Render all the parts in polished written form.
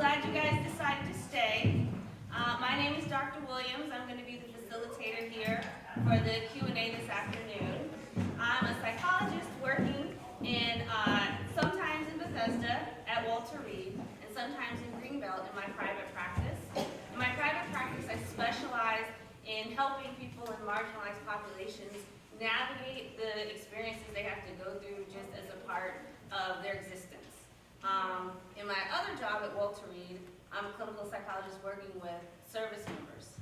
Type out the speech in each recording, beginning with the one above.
glad you guys decided to stay. My name is Dr. Williams. I'm going to be the facilitator here for the Q&A this afternoon. I'm a psychologist working in sometimes in Bethesda at Walter Reed and sometimes in Greenbelt in my private practice. In my private practice, I specialize in helping people in marginalized populations navigate the experiences they have to go through just as a part of their existence. In my other job at Walter Reed, I'm a clinical psychologist working with service members.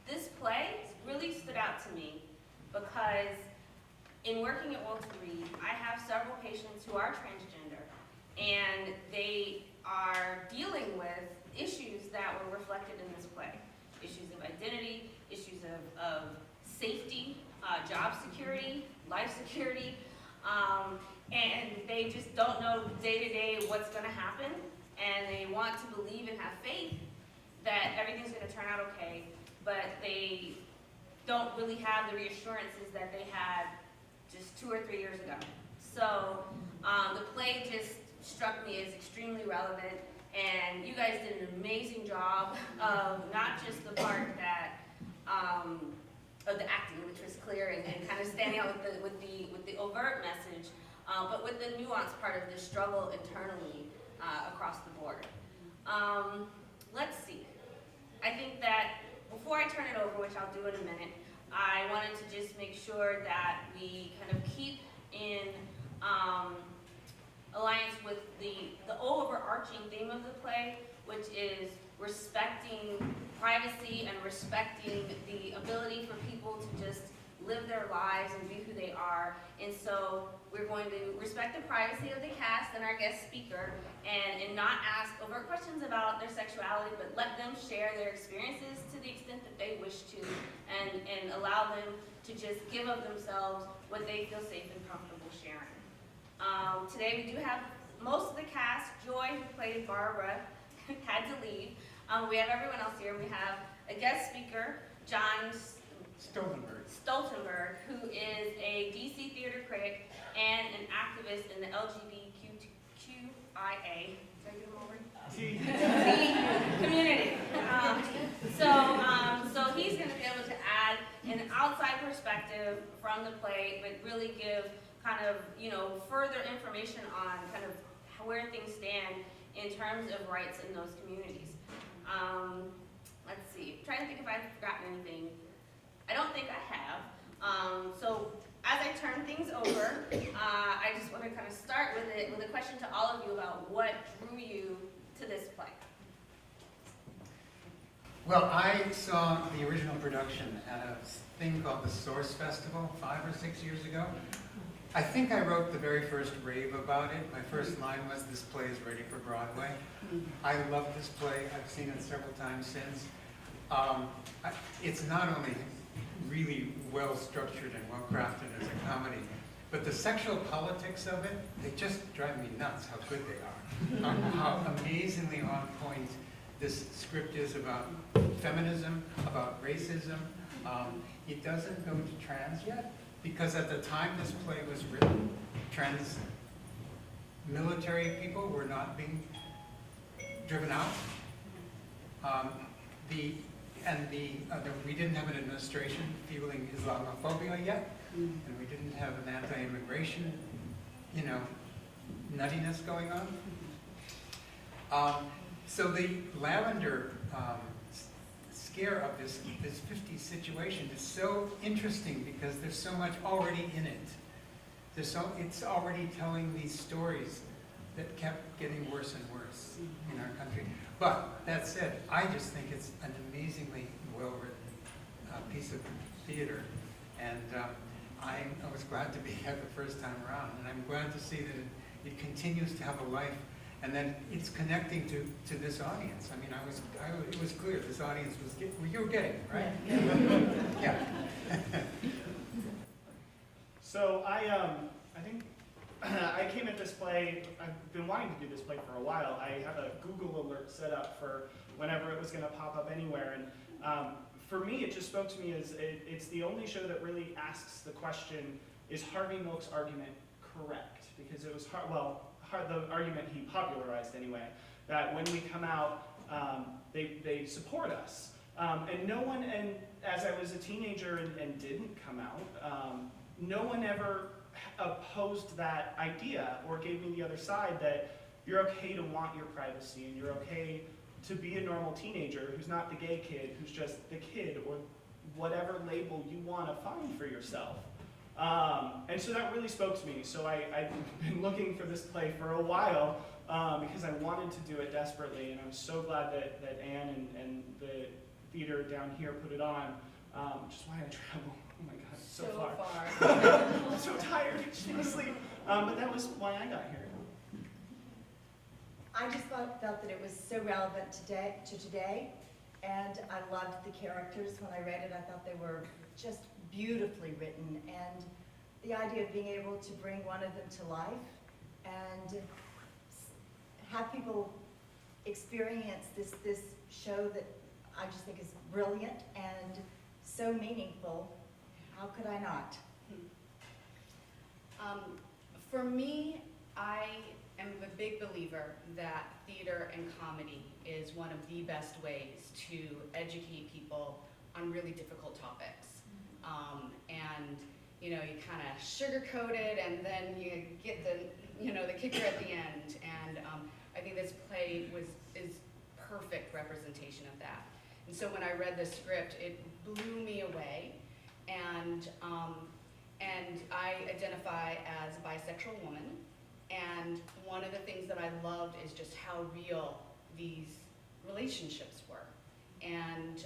This play really stood out to me because in working at Walter Reed, I have several patients who are transgender, and they are dealing with issues that were reflected in this play. Issues of identity, issues of safety, job security, life security, and they just don't know day to day what's going to happen, and they want to believe and have faith that everything's going to turn out okay, but they don't really have the reassurances that they had just 2 or 3 years ago. So the play just struck me as extremely relevant, and you guys did an amazing job of not just the part that of the acting, which was clear and kind of standing out with the overt message, but with the nuanced part of the struggle internally across the board. Let's see. I think that before I turn it over, which I'll do in a minute, I wanted to just make sure that we kind of keep in alliance with the overarching theme of the play, which is respecting privacy and respecting the ability for people to just live their lives and be who they are. And so we're going to respect the privacy of the cast and our guest speaker and not ask overt questions about their sexuality, but let them share their experiences to the extent that they wish to, and allow them to just give of themselves what they feel safe and comfortable sharing. Today we do have most of the cast. Joy, who played Barbara, had to leave. We have everyone else here. We have a guest speaker, John Stoltenberg, who is a DC theater critic and an activist in the LGBTQIA community. So he's going to be able to add an outside perspective from the play, but really give kind of, further information on kind of where things stand in terms of rights in those communities. Let's see, I'm trying to think if I've forgotten anything. I don't think I have. So as I turn things over, I just want to kind of start with a question to all of you about what drew you to this play. Well, I saw the original production at a thing called the Source Festival 5 or 6 years ago. I think I wrote the very first rave about it. My first line was, "This play is ready for Broadway." I love this play. I've seen it several times since. It's not only really well structured and well crafted as a comedy, but the sexual politics of it, they just drive me nuts how good they are. How amazingly on point this script is about feminism, about racism. It doesn't go to trans yet, because at the time this play was written, trans military people were not being driven out. We didn't have an administration fueling Islamophobia yet, and we didn't have an anti-immigration, nuttiness going on. So the lavender scare of this 50s situation is so interesting because there's so much already in it. It's already telling these stories that kept getting worse and worse in our country. But that said, I just think it's an amazingly well-written piece of theater, and I was glad to be here the first time around, and I'm glad to see that it continues to have a life, and then it's connecting to this audience. I mean, it was clear this audience was you were getting it, right? Yeah. So I think I came at this play, I've been wanting to do this play for a while. I have a Google alert set up for whenever it was going to pop up anywhere. And for me, it just spoke to me as it's the only show that really asks the question, is Harvey Milk's argument correct? Because it was, the argument he popularized anyway, that when we come out, they support us. And no one, and as I was a teenager and didn't come out, no one ever opposed that idea or gave me the other side that you're okay to want your privacy and you're okay to be a normal teenager who's not the gay kid, who's just the kid, or whatever label you want to find for yourself. And so that really spoke to me. So I've been looking for this play for a while because I wanted to do it desperately, and I'm so glad that Ann and the theater down here put it on, which is why I travel. Oh my God, so far. I'm so tired, I need to sleep. But that was why I got here. I just felt that it was so relevant today, and I loved the characters. When I read it, I thought they were just beautifully written, and the idea of being able to bring one of them to life and have people experience this show that I just think is brilliant and so meaningful. How could I not? For me, I am a big believer that theater and comedy is one of the best ways to educate people on really difficult topics. And you know, you kind of sugarcoat it, and then you get the kicker at the end. And I think this play is perfect representation of that. And so when I read the script, it blew me away. And I identify as a bisexual woman. And one of the things that I loved is just how real these relationships were, and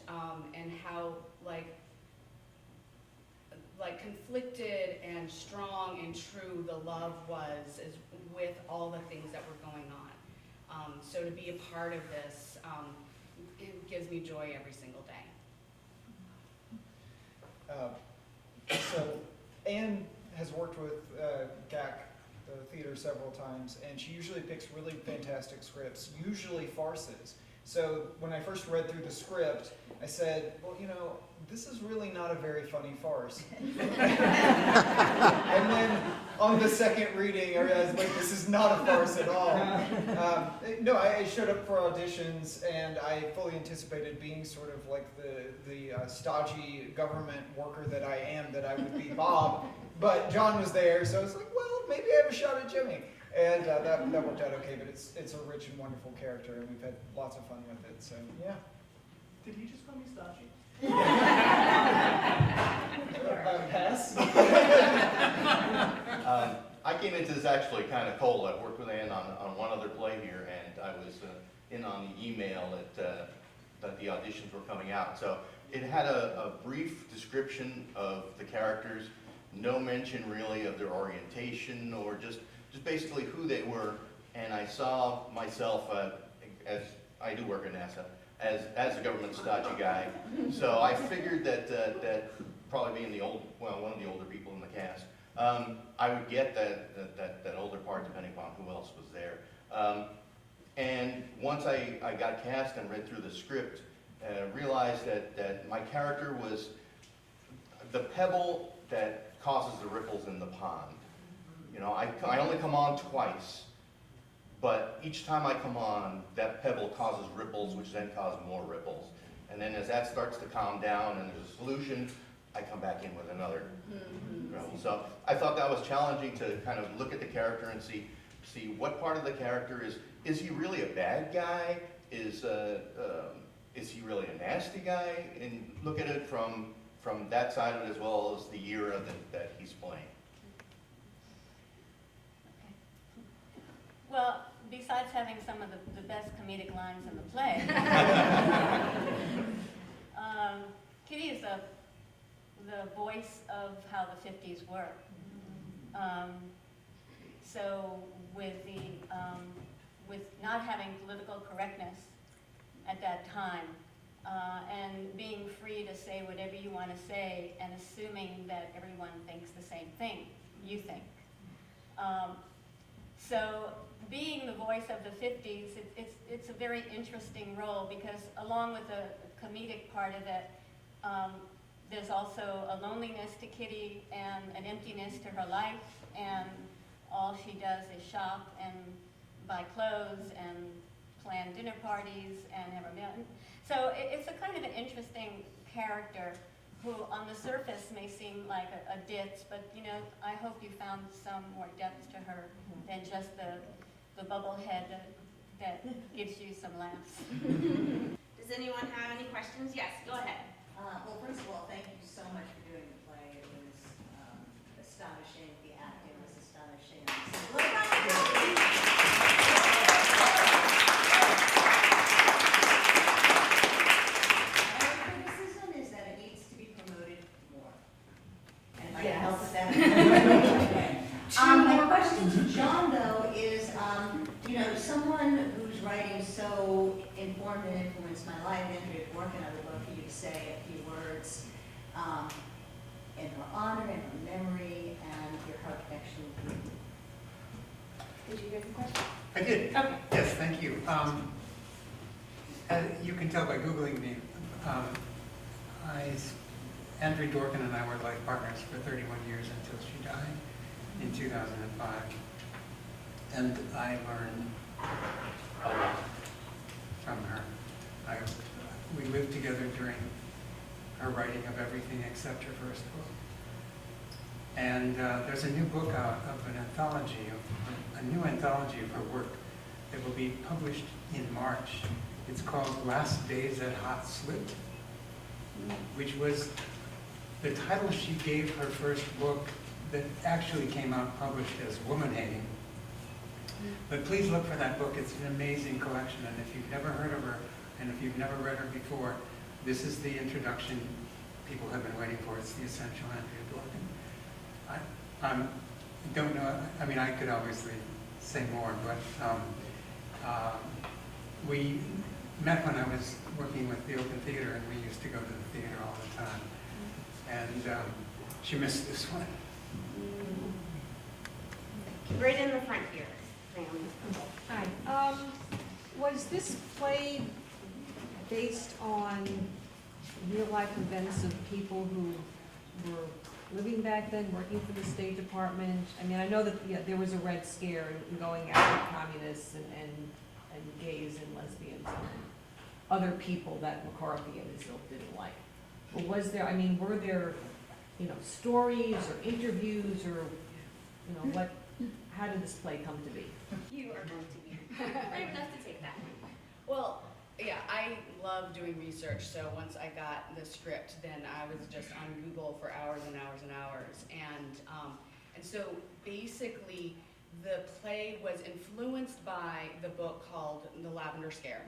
how like conflicted and strong and true the love was with all the things that were going on. So to be a part of this, it gives me joy every single day. So Ann has worked with GAC, the theater, several times, and she usually picks really fantastic scripts, usually farces. So when I first read through the script, I said, well, you know, this is really not a very funny farce. And then on the second reading, I realized, like, this is not a farce at all. No, I showed up for auditions, and I fully anticipated being sort of like the stodgy government worker that I am, that I would be Bob. But John was there, so I was like, well, maybe I have a shot at Jimmy. And that worked out okay, but it's a rich and wonderful character, and we've had lots of fun with it, so yeah. Did he just call me stodgy? Pass? I came into this actually kind of cold. I worked with Ann on one other play here, and I was in on the email that the auditions were coming out. So it had a brief description of the characters, no mention really of their orientation or just basically who they were. And I saw myself, as I do work at NASA, as a government stodgy guy. So I figured that probably being one of the older people in the cast, I would get that older part depending upon who else was there. And once I got cast and read through the script, realized that my character was the pebble that causes the ripples in the pond. You know, I only come on twice, but each time I come on, that pebble causes ripples, which then cause more ripples. And then as that starts to calm down and there's a solution, I come back in with another ripple. So I thought that was challenging to kind of look at the character and see what part of the character is he really a bad guy? Is he really a nasty guy? And look at it from that side of it as well as the era that he's playing. Well, besides having some of the best comedic lines in the play, Kitty is the voice of how the 50s were. So with not having political correctness at that time, and being free to say whatever you want to say, and assuming that everyone thinks the same thing you think. So being the voice of the 50s, it's a very interesting role, because along with the comedic part of it, there's also a loneliness to Kitty and an emptiness to her life, and all she does is shop and buy clothes and plan dinner parties and have a meal. So it's a kind of an interesting character who on the surface may seem like a ditz, but you know, I hope you found some more depth to her than just the bubble head that gives you some laughs. Does anyone have any questions? Yes, go ahead. Well, first of all, thank you so much for doing the play. It was astonishing. The acting was astonishing. My criticism is that it needs to be promoted more. And if I can help with that. My question to John, though, is, you know, someone who's writing so informed and influenced my life, Andrea Williams, I would love for you to say a few words in her honor, in her memory, and your heart connection with you. Did you get the question? I did. Okay. Yes, thank you. As you can tell by Googling me, Andrea Dworkin and I were life partners for 31 years until she died in 2005. And I learned a lot from her. We lived together during her writing of everything except her first book. And there's a new book out of an anthology, a new anthology of her work that will be published in March. It's called Last Days at Hot Slit, which was the title she gave her first book that actually came out published as Woman Hating. But please look for that book. It's an amazing collection, and if you've never heard of her, and if you've never read her before, this is the introduction people have been waiting for. It's the essential Andrea Dworkin. I don't know, I mean, I could obviously say more, but we met when I was working with the Open Theater, and we used to go to the theater all the time. And she missed this one. Right in the front here, ma'am. Hi. Was this play based on real-life events of people who were living back then, working for the State Department? I mean, I know that there was a Red Scare and going after communists and gays and lesbians and other people that McCarthy and his ilk didn't like. But was there, I mean, were there, you know, stories or interviews or, you know, what? How did this play come to be? You are going to be brave enough to take that. Well, yeah, I love doing research, so once I got the script, then I was just on Google for hours and hours and hours. And so basically, the play was influenced by the book called The Lavender Scare.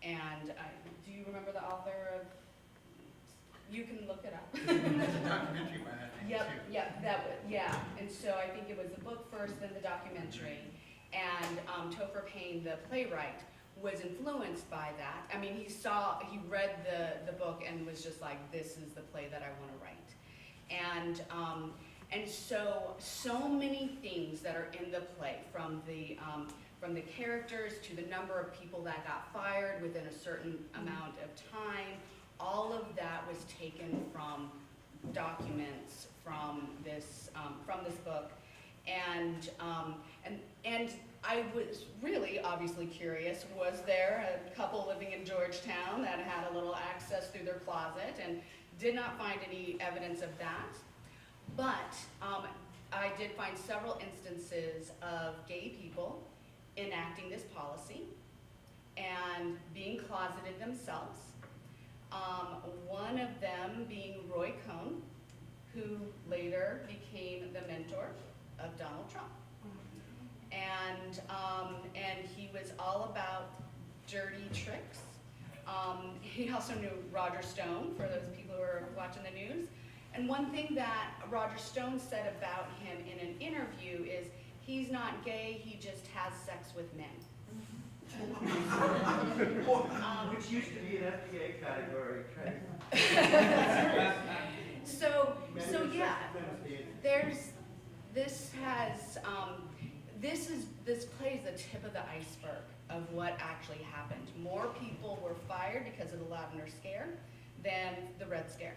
And do you remember the author of? You can look it up. There's a documentary by that name, too. Yeah. And so I think it was the book first, then the documentary. And Topher Payne, the playwright, was influenced by that. I mean, he read the book and was just like, this is the play that I want to write. And so many things that are in the play, from the characters to the number of people that got fired within a certain amount of time, all of that was taken from documents from this book, and I was really obviously curious. Was there a couple living in Georgetown that had a little access through their closet, and did not find any evidence of that. But I did find several instances of gay people enacting this policy and being closeted themselves. One of them being Roy Cohn, who later became the mentor of Donald Trump. And he was all about dirty tricks. He also knew Roger Stone, for those people who are watching the news. And one thing that Roger Stone said about him in an interview is, he's not gay, he just has sex with men. Which used to be an FDA category, right? So yeah, this play is the tip of the iceberg of what actually happened. More people were fired because of the Lavender Scare than the Red Scare.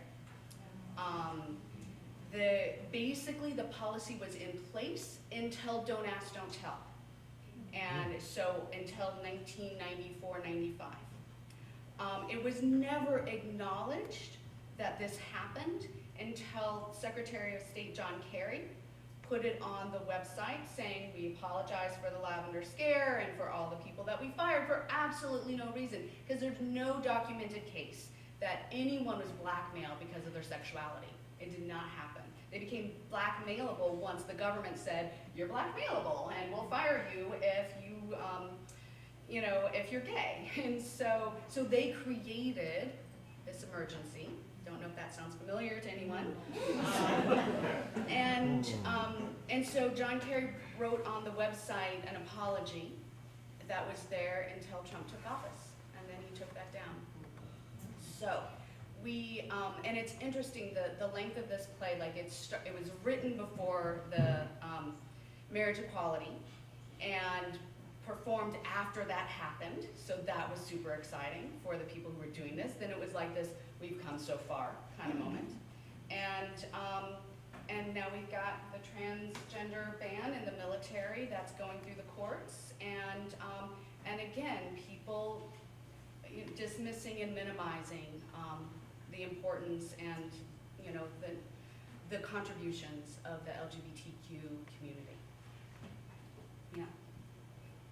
basically the policy was in place until Don't Ask, Don't Tell. And so until 1994, 95. It was never acknowledged that this happened until Secretary of State John Kerry put it on the website saying, we apologize for the lavender scare and for all the people that we fired for absolutely no reason, because there's no documented case that anyone was blackmailed because of their sexuality. It did not happen. They became blackmailable once the government said, you're blackmailable and we'll fire you if you know, if you're gay. And so they created this emergency. Don't know if that sounds familiar to anyone. And so John Kerry wrote on the website an apology that was there until Trump took office, and then he took that down. So we, and it's interesting, the length of this play, like it was written before the marriage equality and performed after that happened, so that was super exciting for the people who were doing this. Then it was like this, we've come so far kind of moment. And now we've got the transgender ban in the military that's going through the courts, and again, people dismissing and minimizing the importance and, you know, the contributions of the LGBTQ community. Yeah.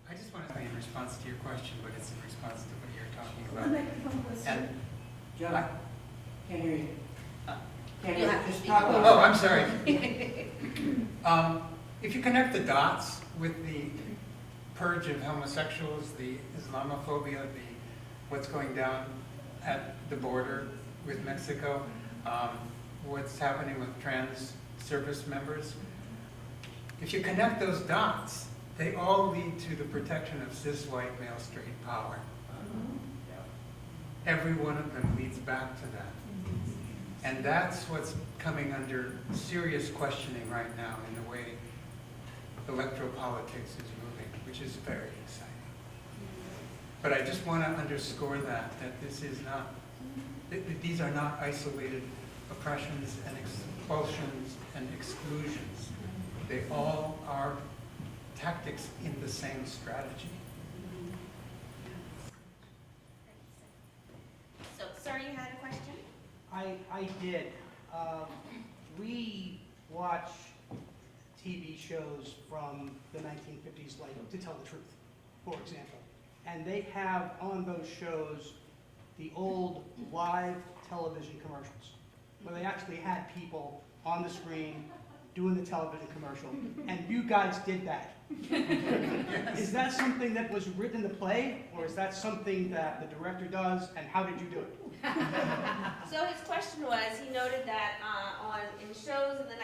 I just want to say in response to your question, but it's in response to what you're talking about. And John, can't hear you. Can't You hear have you. to Just speak talk up. about oh, I'm sorry. If you connect the dots with the purge of homosexuals, the Islamophobia, what's going down at the border with Mexico, what's happening with trans service members, if you connect those dots, they all lead to the protection of cis white male straight power. Every one of them leads back to that. And that's what's coming under serious questioning right now in the way electoral politics is moving, which is very exciting. But I just want to underscore that this is not, these are not isolated oppressions and expulsions and exclusions. They all are tactics in the same strategy. So, sir, you had a question? I did. We watch TV shows from the 1950s, like To Tell the Truth, for example. And they have on those shows the old live television commercials, where they actually had people on the screen doing the television commercial, and you guys did that. Is that something that was written in the play, or is that something that the director does, and how did you do it? So his question was, he noted that in shows in the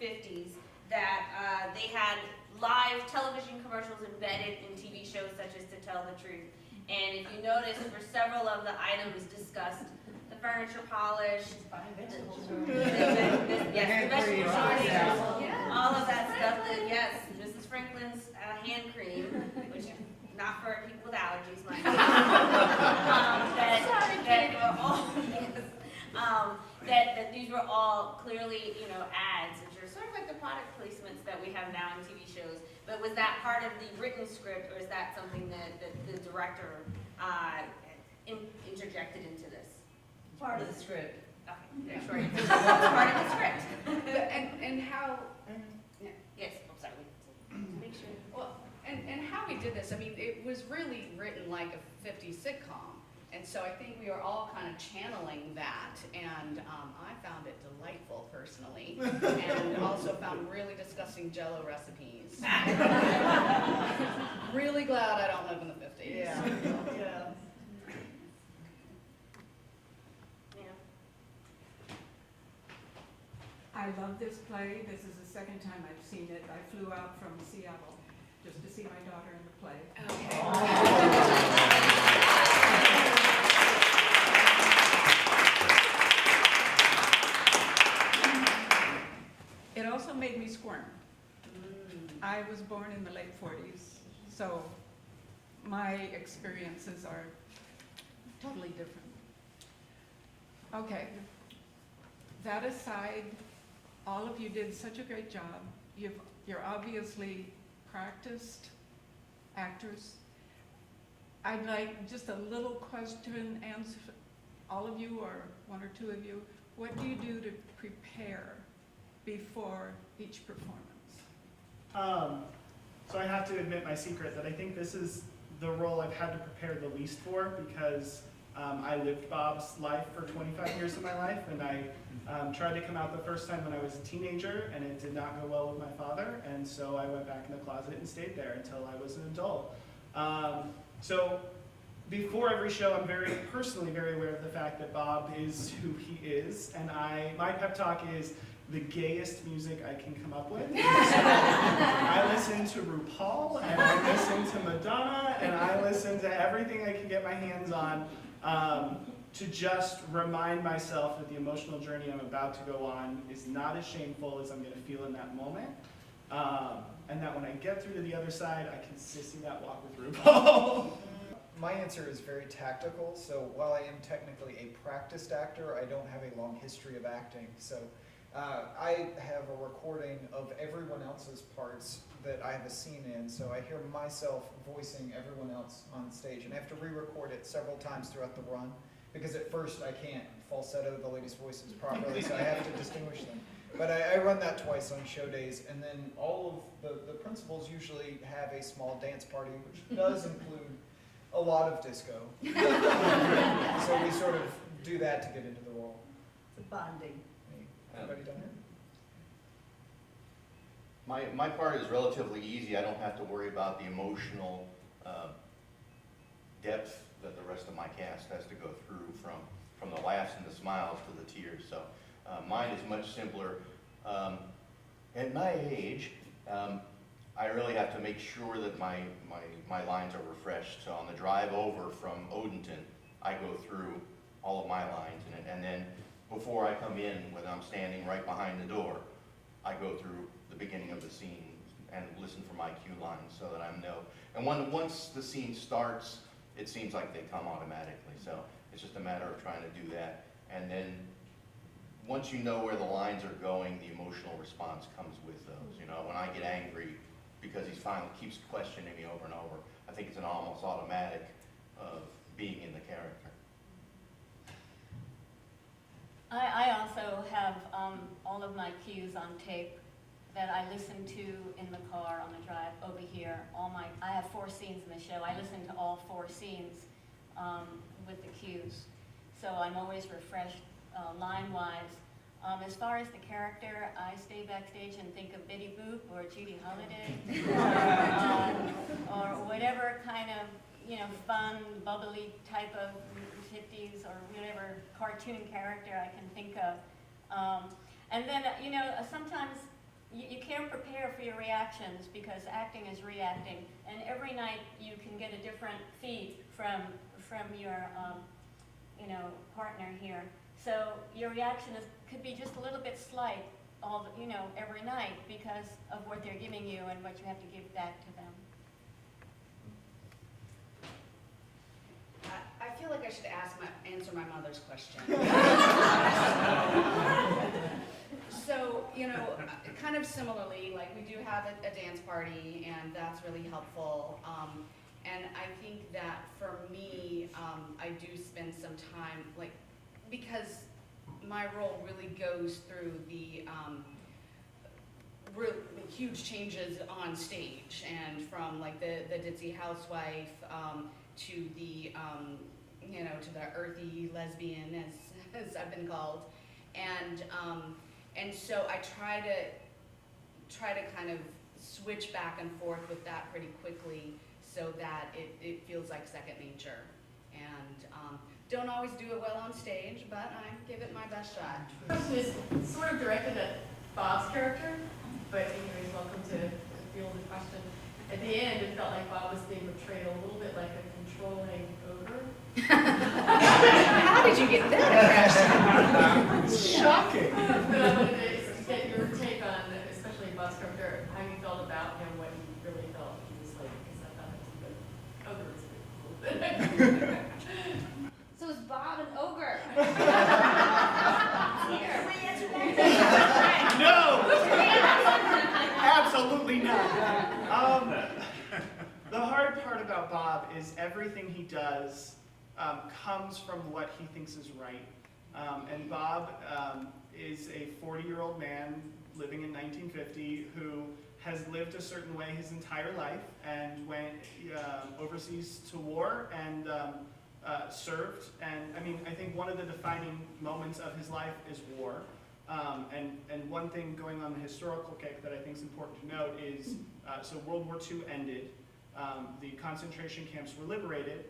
1950s that they had live television commercials embedded in TV shows such as To Tell the Truth. And if you notice, for several of the items discussed, the furniture polished, yes, the vegetable shortage, all of that stuff, that, yes, Mrs. Franklin's hand cream, which not for people with allergies, mind you. That these were all clearly, you know, ads, which are sort of like the product placements that we have now in TV shows. But was that part of the written script, or is that something that the director interjected into this? Part of the script. Okay, sure. It's part of the script. And how, Yes, I'm sorry. Make sure. well, and how we did this, I mean, it was really written like a 50s sitcom. And so I think we were all kind of channeling that, and I found it delightful personally, and also found really disgusting Jell-O recipes. Really glad I don't live in the 50s. Yeah. Yeah. I love this play. This is the second time I've seen it. I flew out from Seattle just to see my daughter in the play. It also made me squirm. I was born in the late 40s, so my experiences are totally different. Okay, that aside, all of you did such a great job. You're obviously practiced actors. I'd like just a little question answer, all of you or one or two of you. What do you do to prepare before each performance? So I have to admit my secret that I think this is the role I've had to prepare the least for, because I lived Bob's life for 25 years of my life, and I tried to come out the first time when I was a teenager, and it did not go well with my father, and so I went back in the closet and stayed there until I was an adult. So before every show, I'm personally very aware of the fact that Bob is who he is, and my pep talk is the gayest music I can come up with. So I listen to RuPaul, and I listen to Madonna, and I listen to everything I can get my hands on to just remind myself that the emotional journey I'm about to go on is not as shameful as I'm going to feel in that moment. And that when I get through to the other side, I can see that walk with RuPaul. My answer is very tactical, so while I am technically a practiced actor, I don't have a long history of acting. So I have a recording of everyone else's parts that I have a scene in, so I hear myself voicing everyone else on stage, and I have to re-record it several times throughout the run, because at first I can't falsetto the ladies' voices properly, so I have to distinguish them. But I run that twice on show days, and then all of the principals usually have a small dance party, which does include a lot of disco. So we sort of do that to get into the role. It's a bonding. Everybody done it? My part is relatively easy. I don't have to worry about the emotional depth that the rest of my cast has to go through, from the laughs and the smiles to the tears. So mine is much simpler. At my age, I really have to make sure that my lines are refreshed. So on the drive over from Odenton, I go through all of my lines, and then before I come in, when I'm standing right behind the door, I go through the beginning of the scene and listen for my cue lines so that I know. And once the scene starts, it seems like they come automatically. So it's just a matter of trying to do that. And then once you know where the lines are going, the emotional response comes with those. You know, when I get angry because he finally keeps questioning me over and over, I think it's an almost automatic of being in the character. I also have all of my cues on tape that I listen to in the car on the drive over here. I have 4 scenes in the show. I listen to all 4 scenes with the cues. So I'm always refreshed line-wise. As far as the character, I stay backstage and think of Biddy Boop or Judy Holliday or whatever kind of, fun, bubbly type of 50s or whatever cartoon character I can think of. And then, sometimes you can't prepare for your reactions because acting is reacting. And every night you can get a different feed from your, partner here. So your reaction could be just a little bit slight every night because of what they're giving you and what you have to give back to them. I feel like I should answer my mother's question. So, kind of similarly, like we do have a dance party, and that's really helpful. And I think that for me, I do spend some time, because my role really goes through the really huge changes on stage, and from the ditzy housewife to the to the earthy lesbian, as I've been called, and so I try to kind of switch back and forth with that pretty quickly, so that it feels like second nature. And don't always do it well on stage, but I give it my best shot. The question is sort of directed at Bob's character, but he's welcome to field the question. At the end, it felt like Bob was being portrayed a little bit like a controlling ogre. How did you get that impression? Shocking. But I wanted to get your take on, especially Bob's character, how you felt about him, what you really felt he was like, because I thought ogre was pretty cool. So is Bob an ogre? Here. No! Bob is everything he does comes from what he thinks is right. And Bob is a 40-year-old man living in 1950 who has lived a certain way his entire life and went overseas to war and served. And I mean, I think one of the defining moments of his life is war. And one thing going on the historical kick that I think is important to note is, so World War II ended, the concentration camps were liberated,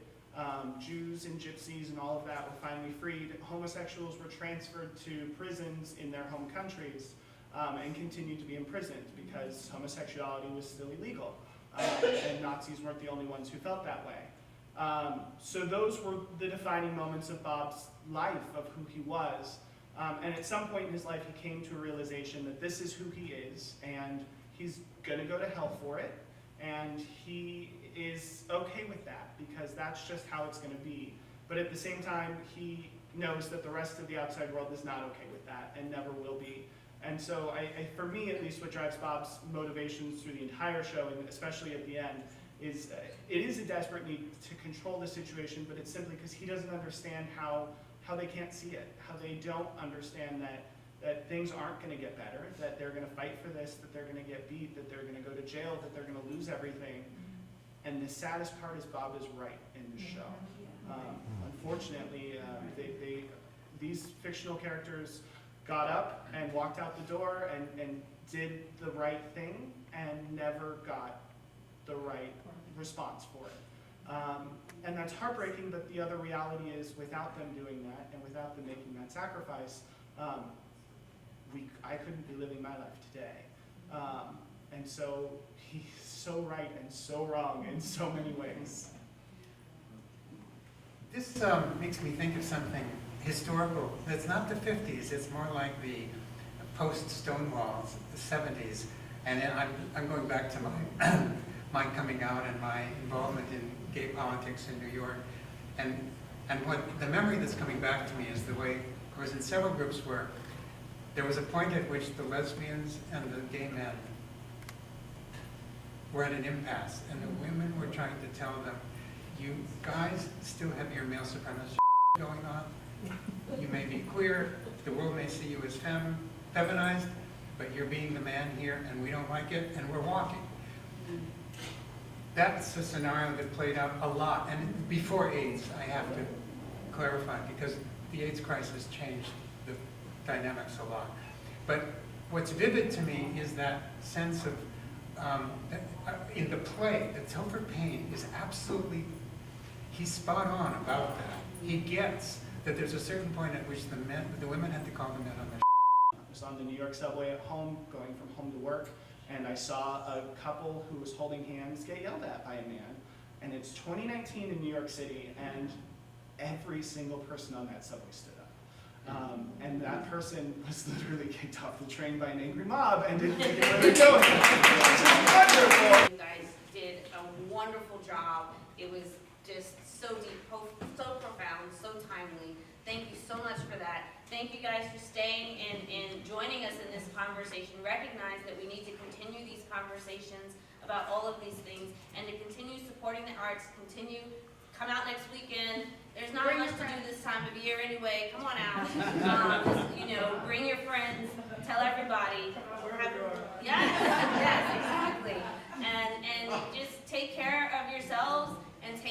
Jews and gypsies and all of that were finally freed, homosexuals were transferred to prisons in their home countries and continued to be imprisoned because homosexuality was still illegal, and Nazis weren't the only ones who felt that way. So those were the defining moments of Bob's life, of who he was. And at some point in his life, he came to a realization that this is who he is, and he's gonna go to hell for it, and he is okay with that, because that's just how it's gonna be. But at the same time, he knows that the rest of the outside world is not okay with that, and never will be. And so for me, at least, what drives Bob's motivations through the entire show, and especially at the end, is it is a desperate need to control the situation, but it's simply because he doesn't understand how they can't see it, how they don't understand that things aren't going to get better, that they're going to fight for this, that they're going to get beat, that they're going to go to jail, that they're going to lose everything. And the saddest part is Bob is right in the show. Unfortunately, these fictional characters got up and walked out the door and did the right thing and never got the right response for it. And that's heartbreaking, but the other reality is without them doing that and without them making that sacrifice, I couldn't be living my life today. And so he's so right and so wrong in so many ways. This makes me think of something historical. It's not the 50s, it's more like the post-Stonewall, the 70s. And then I'm going back to my coming out and my involvement in gay politics in New York. And what the memory that's coming back to me is the way I was in several groups where there was a point at which the lesbians and the gay men were at an impasse, and the women were trying to tell them, you guys still have your male supremacist going on. You may be queer, the world may see you as feminized, but you're being the man here and we don't like it, and we're walking. That's a scenario that played out a lot, and before AIDS, I have to clarify, because the AIDS crisis changed the dynamics a lot. But what's vivid to me is that sense of, in the play, that Topher Payne is absolutely, he's spot on about that. He gets that there's a certain point at which the women have to call the men on their I was on the New York subway at home, going from home to work, and I saw a couple who was holding hands get yelled at by a man. And it's 2019 in New York City, and every single person on that subway stood up. And that person was literally kicked off the train by an angry mob and didn't think it where they're going. Which is wonderful. You guys did a wonderful job. It was just so deep, so profound, so timely. Thank you so much for that. Thank you guys for staying and joining us in this conversation. Recognize that we need to continue these conversations about all of these things and to continue supporting the arts, come out next weekend. There's not much to do this time of year anyway. Come on out. Bring your friends, tell everybody. We're having, yes, exactly. And just take care of yourselves and take